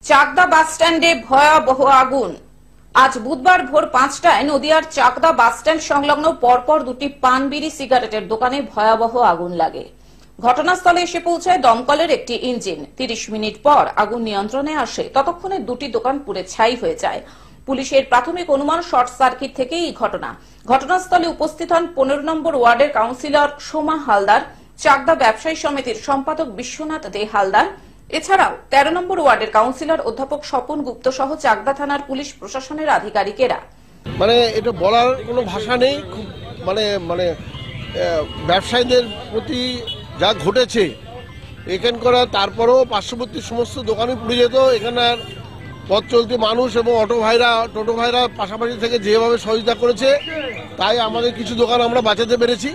চাকদা বাস স্ট্যান্ডে ভয়াবহ আগুন। আজ বুধবার ভোর 5টায় নদিয়ার চাকদা বাস স্ট্যান্ড সংলগ্ন পরপর দুটি পান বিড়ি সিগারেটের দোকানে ভয়াবহ আগুন লাগে। ঘটনাস্থলে এসে পৌঁছায় দমকলের একটি ইঞ্জিন। 30 মিনিট পর আগুন নিয়ন্ত্রণে আসে। ততক্ষণে দুটি দোকান পুড়ে ছাই হয়ে যায়। পুলিশের প্রাথমিক অনুমান শর্ট সার্কিট থেকেই এই ঘটনা। ঘটনাস্থলে উপস্থিত হন 15 নম্বর ওয়ার্ডের কাউন্সিলর সোমা হালদার, চাকদা ব্যবসায়ী সমিতির সম্পাদক বিশ্বনাথ দে হালদার, এছাড়াও 13 নম্বর ওয়ার্ডের কাউন্সিলর অধ্যাপক স্বপন গুপ্ত সহ চাকদা থানার পুলিশ প্রশাসনের আধিকারিকেরা। এটা বলার কোনো ভাষা নেই। খুব ব্যবসায়ীদের প্রতি যা ঘটেছে এখানকার, তারপরেও পার্শ্ববর্তী সমস্ত দোকানই পুড়ে যেত। এখানের পথ চলতি মানুষ এবং টোটো ভাইরা পাশাপাশি থেকে যেভাবে সহযোগিতা করেছে, তাই আমাদের কিছু দোকান আমরা বাঁচাতে পেরেছি।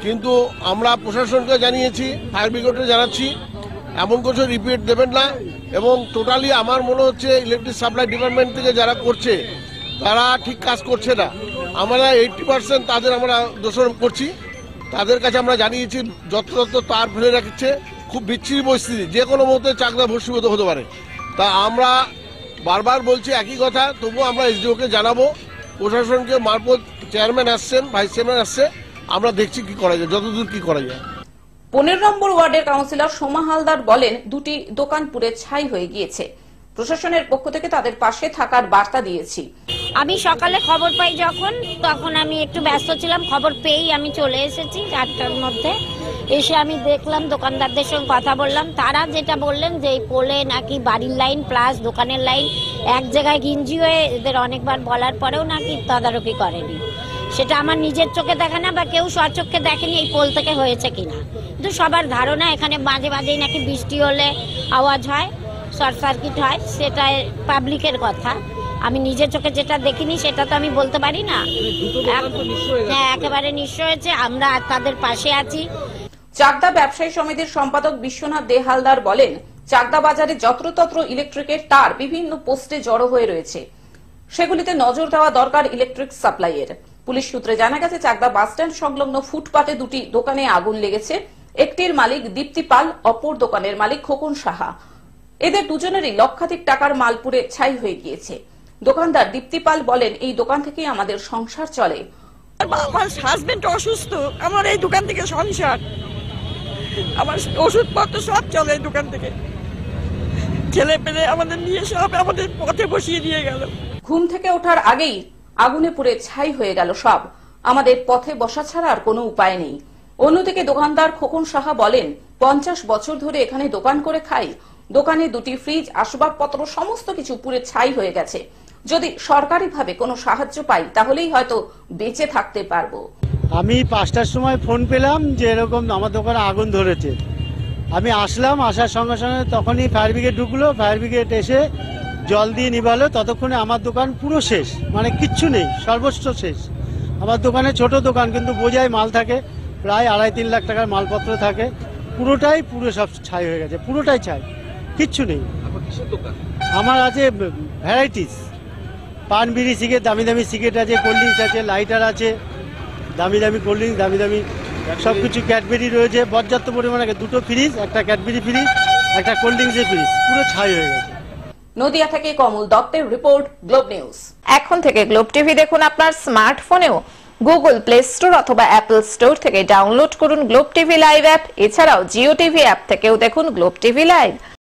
কিন্তু আমরা প্রশাসনকে জানিয়েছি, ফায়ার ব্রিগেডকে জানাচ্ছি, এমন কিছু রিপিট দেবেন না। এবং টোটালি আমার মনে হচ্ছে ইলেকট্রিক সাপ্লাই ডিপার্টমেন্ট থেকে যারা করছে তারা ঠিক কাজ করছে না। আমরা 80% তাদের আমরা দোষারোপ করছি। তাদের কাছে আমরা জানিয়েছি যত্রতত্র তার ফেলে রাখছে। খুব বিচ্ছিরি পরিস্থিতি, যে কোনো মুহূর্তে চাকদা ভস্মীভূত হতে পারে। তা আমরা বারবার বলছি একই কথা, তবুও আমরা এসডিওকে জানাবো। প্রশাসনকে মারফত চেয়ারম্যান আসছেন, ভাইস চেয়ারম্যান আসছে, আমরা দেখছি কি করা যায়, যতদূর কি করা যায়। 15 নম্বর ওয়ার্ডের কাউন্সিলর সোমা হালদার বলেন, দুটি দোকান পুড়ে ছাই হয়ে গিয়েছে। প্রশাসনের পক্ষ থেকে তাদের পাশে থাকার বার্তা দিয়েছি। আমি সকালে খবর পাই তখন আমি একটু ব্যস্ত ছিলাম। খবর পেয়েই আমি চলে এসেছি 4টার মধ্যে। এসে আমি দেখলাম, দোকানদারদের সঙ্গে কথা বললাম। তারা যেটা বললেন যে এই পোলে নাকি বাড়ির লাইন প্লাস দোকানের লাইন এক জায়গায় গিঞ্জি হয়ে, এদের অনেকবার বলার পরেও নাকি তদারকি করেনি। সেটা আমার নিজের চোখে দেখা না বা কেউ স্বচক্ষে দেখেনি এই পোল থেকে হয়েছে কিনা। কিন্তু সবার ধারণা এখানে মাঝে মাঝেই নাকি বৃষ্টি হলে আওয়াজ হয়, শর্ট সার্কিট হয়। সেটা পাবলিকের কথা, আমি নিজের চোখে যেটা দেখিনি সেটা তো আমি বলতে পারি না। হ্যাঁ, একেবারে নিশ্চয় হয়েছে। আমরা তাদের পাশে আছি। চাকদা ব্যবসায়ী সমিতির সম্পাদক বিশ্বনাথ দে হালদার বলেন, চাকদা বাজারে যত্রতত্র ইলেকট্রিকের তার বিভিন্ন পোস্টে জড়ো হয়ে রয়েছে। সেগুলিতে নজর দেওয়া দরকার ইলেকট্রিক সাপ্লাইয়ের। পুলিশ সূত্রে জানা গেছে, চাকদা বাস স্ট্যান্ড সংলগ্ন ফুটপাতে দুটি দোকানে আগুন লেগেছে। একটির মালিক দীপ্তি পাল, অপর দোকানের মালিক খোকন সাহা। এদের দুজনেরই লক্ষাধিক টাকার মাল পুড়ে ছাই হয়ে গিয়েছে। দোকানদার দীপ্তি পাল বলেন, এই দোকান থেকে আমাদের সংসার চলে। আমার হাজবেন্ড অসুস্থ, আমার এই দোকান থেকে সংসার, আমার ওষুধপত্র সব চলে এই দোকান থেকে। ছেলে পেলে আমাদের নিয়ে সব আমাদের পথে বসিয়ে দিয়ে গেল। ঘুম থেকে ওঠার আগেই আগুনে পুড়ে ছাই হয়ে গেল সব। আমাদের পথে বসা ছাড়া আর কোনো উপায় নেই। অন্যদিকে দোকানদার খোকন সাহা বলেন, 50 বছর ধরে এখানে দোকান করে খাই। দোকানে দুটি ফ্রিজ, আসবাবপত্র সমস্ত কিছু পুড়ে ছাই হয়ে গেছে। যদি সরকারিভাবে কোনো সাহায্য পাই তাহলেই হয়তো বেঁচে থাকতে পারবো। আমি 5টার সময় ফোন পেলাম যে এরকম আমার দোকানে আগুন ধরেছে। আমি আসলাম, আসার সঙ্গে সঙ্গে তখনই ফায়ার ব্রিগেড ঢুকলো। ফায়ার ব্রিগেড এসে জল দিয়ে নিভালো। ততক্ষণে আমার দোকান পুরো শেষ, কিচ্ছু নেই, সর্বস্ব শেষ। আমার দোকানে ছোট দোকান, কিন্তু বোঝাই মাল থাকে, প্রায় 2.5-3 লাখ টাকার মালপত্র থাকে। পুরো সব ছাই হয়ে গেছে, পুরোটাই ছাই, কিচ্ছু নেই। আমার আছে ভ্যারাইটিস, পান বিড়ি সিগারেট, দামি দামি সিগারেট আছে, কোল্ড ড্রিঙ্কস আছে, লাইটার আছে, দামি দামি কোল্ড ড্রিঙ্কস, দামি দামি সবকিছু, ক্যাডবেরি রয়েছে পর্যাপ্ত পরিমাণে। 2টো ফ্রিজ, একটা ক্যাডবেরি ফ্রিজ, একটা কোল্ড ড্রিঙ্কসের ফ্রিজ, পুরো ছাই হয়ে গেছে। নদিয়া থেকে কমল দত্তের রিপোর্ট, গ্লোব নিউজ। এখন থেকে গ্লোব টিভি দেখুন আপনার স্মার্টফোনেও। গুগল প্লে স্টোর অথবা অ্যাপল স্টোর থেকে ডাউনলোড করুন গ্লোব টিভি লাইভ অ্যাপ। এছাড়াও জিও টিভি অ্যাপ থেকেও দেখুন গ্লোব টিভি লাইভ।